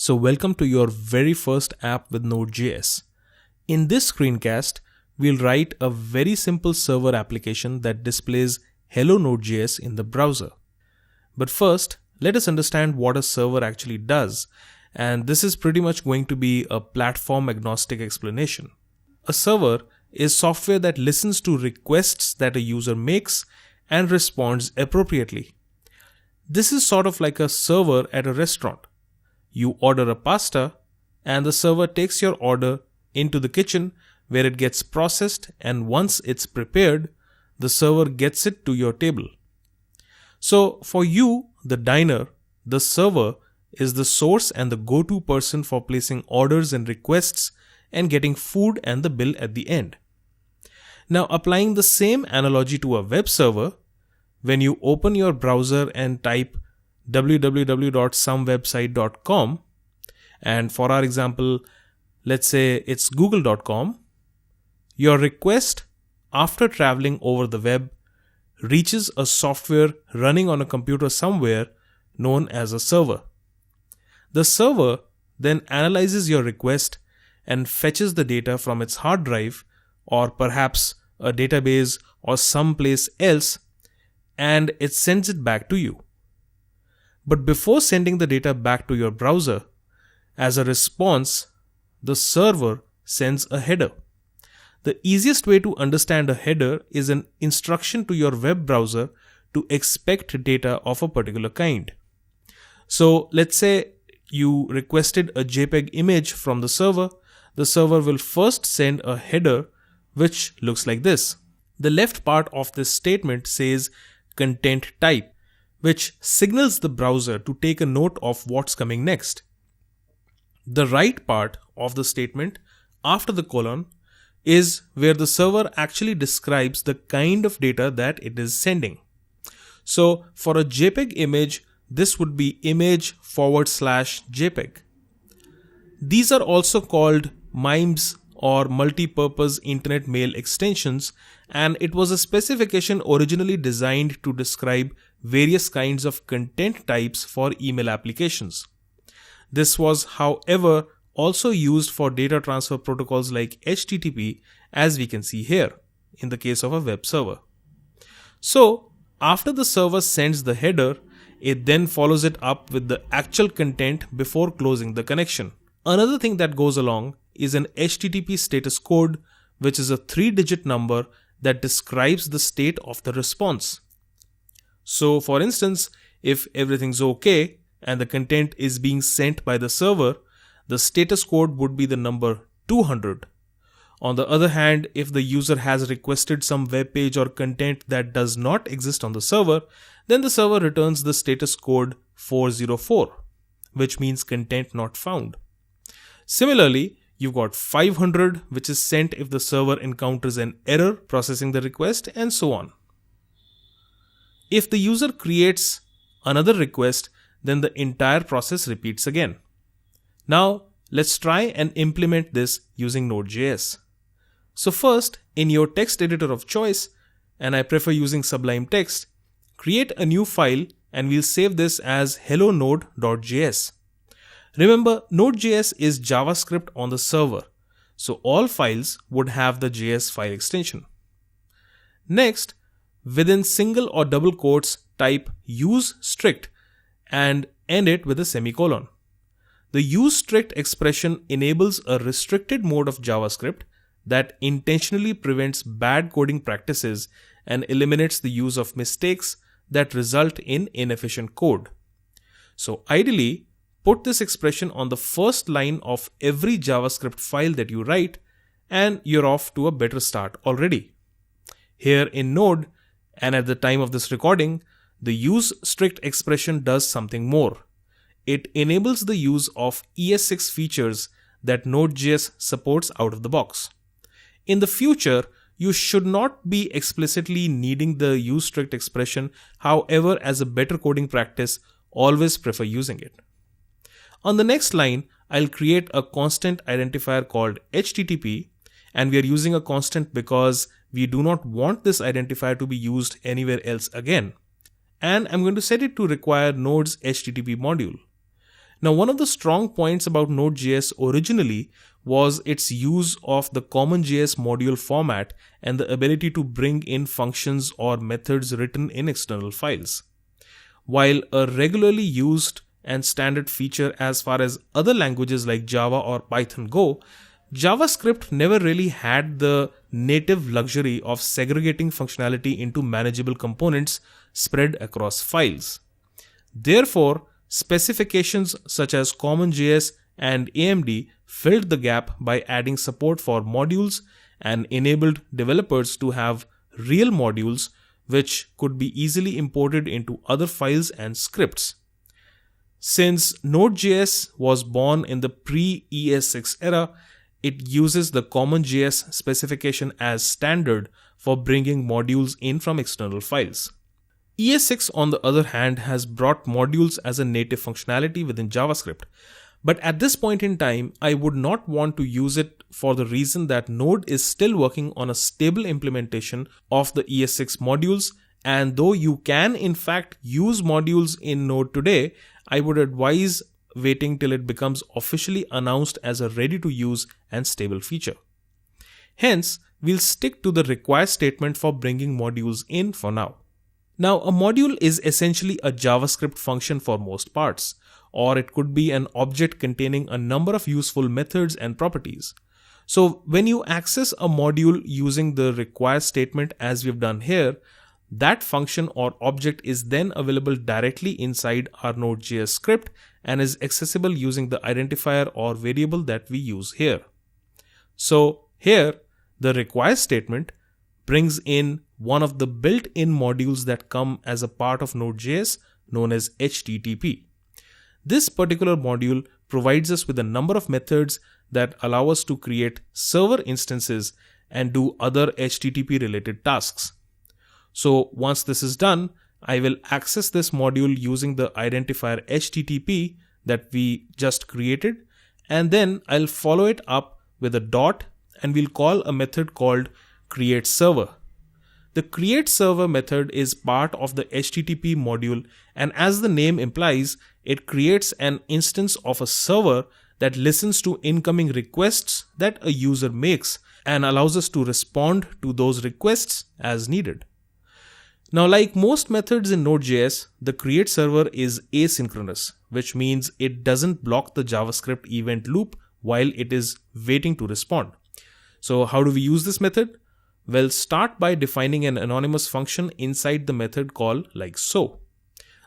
So welcome to your very first app with Node.js. In this screencast, we'll write a very simple server application that displays HelloNodeServer in the browser. But first, let us understand what a server actually does, and this is pretty much going to be a platform agnostic explanation. A server is software that listens to requests that a user makes and responds appropriately. This is sort of like a server at a restaurant. You order a pasta and the server takes your order into the kitchen where it gets processed, and once it's prepared, the server gets it to your table. So for you, the diner, the server is the source and the go-to person for placing orders and requests and getting food and the bill at the end. Now, applying the same analogy to a web server, when you open your browser and type www.somewebsite.com, and for our example, let's say it's google.com, your request, after traveling over the web, reaches a software running on a computer somewhere known as a server. The server then analyzes your request and fetches the data from its hard drive or perhaps a database or someplace else, and it sends it back to you. But before sending the data back to your browser, as a response, the server sends a header. The easiest way to understand a header is an instruction to your web browser to expect data of a particular kind. So let's say you requested a JPEG image from the server will first send a header which looks like this. The left part of this statement says content type, which signals the browser to take a note of what's coming next. The right part of the statement, after the colon, is where the server actually describes the kind of data that it is sending. So for a JPEG image, this would be image/JPEG. These are also called MIMEs or multi-purpose internet mail extensions, and it was a specification originally designed to describe various kinds of content types for email applications. This was, however, also used for data transfer protocols like HTTP, as we can see here, in the case of a web server. So, after the server sends the header, it then follows it up with the actual content before closing the connection. Another thing that goes along is an HTTP status code, which is a 3-digit number that describes the state of the response. So for instance, if everything's okay and the content is being sent by the server, the status code would be the number 200. On the other hand, if the user has requested some web page or content that does not exist on the server, then the server returns the status code 404, which means content not found. Similarly, you've got 500, which is sent if the server encounters an error processing the request, and so on. If the user creates another request, then the entire process repeats again. Now, let's try and implement this using Node.js. So first, in your text editor of choice, and I prefer using Sublime Text, create a new file and we'll save this as HelloNode.js. Remember, Node.js is JavaScript on the server, so all files would have the JS file extension. Next, within single or double quotes, type use strict and end it with a semicolon. The use strict expression enables a restricted mode of JavaScript that intentionally prevents bad coding practices and eliminates the use of mistakes that result in inefficient code. So ideally, put this expression on the first line of every JavaScript file that you write, and you're off to a better start already. Here in Node, and at the time of this recording, the use strict expression does something more. It enables the use of ES6 features that Node.js supports out of the box. In the future, you should not be explicitly needing the use strict expression. However, as a better coding practice, always prefer using it. On the next line, I'll create a constant identifier called HTTP, and we are using a constant because we do not want this identifier to be used anywhere else again. And I'm going to set it to require Node's HTTP module. Now, one of the strong points about Node.js originally was its use of the CommonJS module format and the ability to bring in functions or methods written in external files. While a regularly used and standard feature as far as other languages like Java or Python go, JavaScript never really had the native luxury of segregating functionality into manageable components spread across files. Therefore, specifications such as CommonJS and AMD filled the gap by adding support for modules and enabled developers to have real modules which could be easily imported into other files and scripts. Since Node.js was born in the pre-ES6 era, it uses the CommonJS specification as standard for bringing modules in from external files. ES6, on the other hand, has brought modules as a native functionality within JavaScript. But at this point in time, I would not want to use it for the reason that Node is still working on a stable implementation of the ES6 modules, and though you can in fact use modules in Node today, I would advise waiting till it becomes officially announced as a ready-to-use and stable feature. Hence, we'll stick to the require statement for bringing modules in for now. Now, a module is essentially a JavaScript function for most parts, or it could be an object containing a number of useful methods and properties. So when you access a module using the require statement as we've done here, that function or object is then available directly inside our Node.js script and is accessible using the identifier or variable that we use here. So here, the require statement brings in one of the built-in modules that come as a part of Node.js known as HTTP. This particular module provides us with a number of methods that allow us to create server instances and do other HTTP related tasks. So once this is done, I will access this module using the identifier HTTP that we just created, and then I'll follow it up with a dot and we'll call a method called createServer. The createServer method is part of the HTTP module, and as the name implies, it creates an instance of a server that listens to incoming requests that a user makes and allows us to respond to those requests as needed. Now, like most methods in Node.js, the createServer is asynchronous, which means it doesn't block the JavaScript event loop while it is waiting to respond. So how do we use this method? Well, start by defining an anonymous function inside the method call like so.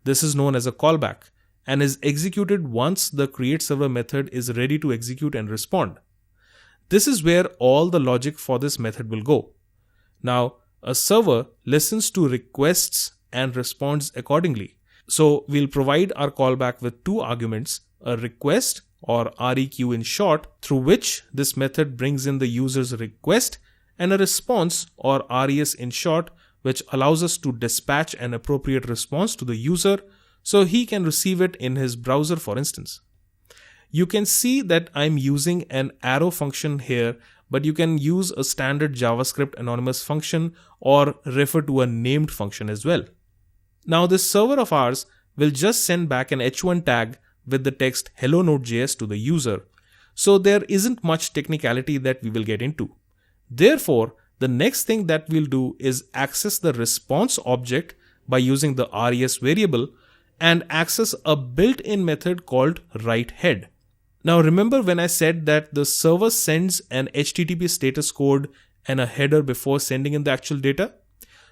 This is known as a callback and is executed once the createServer method is ready to execute and respond. This is where all the logic for this method will go. Now, a server listens to requests and responds accordingly. So we'll provide our callback with two arguments, a request or REQ in short, through which this method brings in the user's request, and a response or RES in short, which allows us to dispatch an appropriate response to the user so he can receive it in his browser, for instance. You can see that I'm using an arrow function here, but you can use a standard JavaScript anonymous function or refer to a named function as well. Now this server of ours will just send back an h1 tag with the text HelloNodeJS to the user. So there isn't much technicality that we will get into. Therefore, the next thing that we'll do is access the response object by using the res variable and access a built-in method called writeHead. Now remember when I said that the server sends an HTTP status code and a header before sending in the actual data?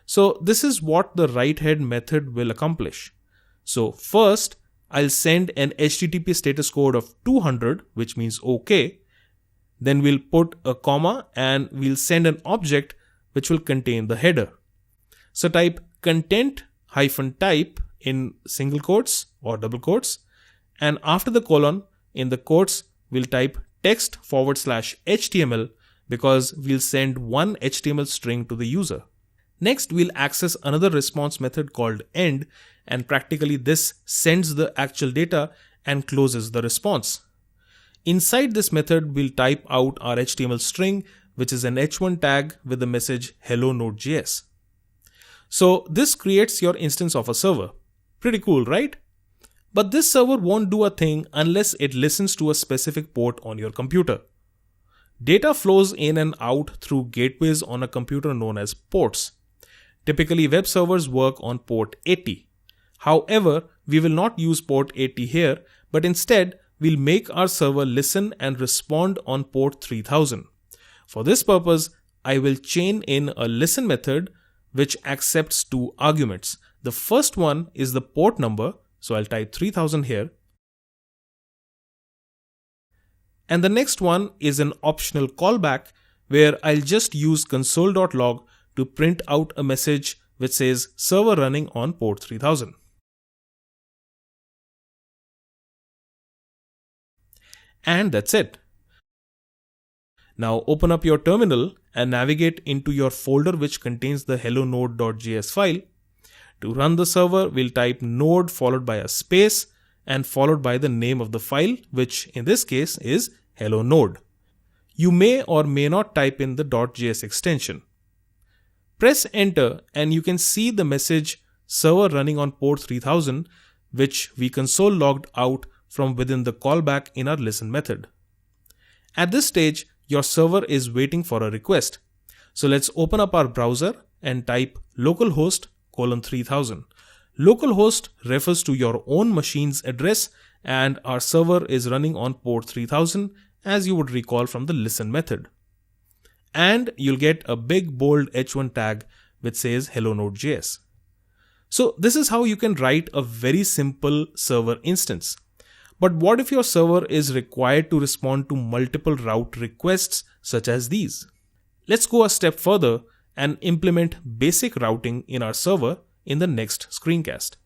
So this is what the writeHead method will accomplish. So first, I'll send an HTTP status code of 200, which means OK. Then we'll put a comma and we'll send an object which will contain the header. So type content-type in single quotes or double quotes, and after the colon in the quotes we'll type text/HTML because we'll send one HTML string to the user. Next, we'll access another response method called end, and practically this sends the actual data and closes the response. Inside this method, we'll type out our HTML string, which is an h1 tag with the message hello node.js. So this creates your instance of a server. Pretty cool, right? But this server won't do a thing unless it listens to a specific port on your computer. Data flows in and out through gateways on a computer known as ports. Typically, web servers work on port 80. However, we will not use port 80 here, but instead, we'll make our server listen and respond on port 3000. For this purpose, I will chain in a listen method which accepts two arguments. The first one is the port number, so I'll type 3000 here. And the next one is an optional callback where I'll just use console.log to print out a message which says server running on port 3000. And that's it. Now open up your terminal and navigate into your folder which contains the HelloNode.js file. To run the server, we'll type node followed by a space and followed by the name of the file, which in this case is HelloNode. You may or may not type in the .js extension. Press enter and you can see the message server running on port 3000, which we console logged out from within the callback in our listen method. At this stage, your server is waiting for a request. So let's open up our browser and type localhost:3000. Localhost refers to your own machine's address and our server is running on port 3000 as you would recall from the listen method. And you'll get a big bold H1 tag which says HelloNode.js. So this is how you can write a very simple server instance. But what if your server is required to respond to multiple route requests such as these? Let's go a step further and implement basic routing in our server in the next screencast.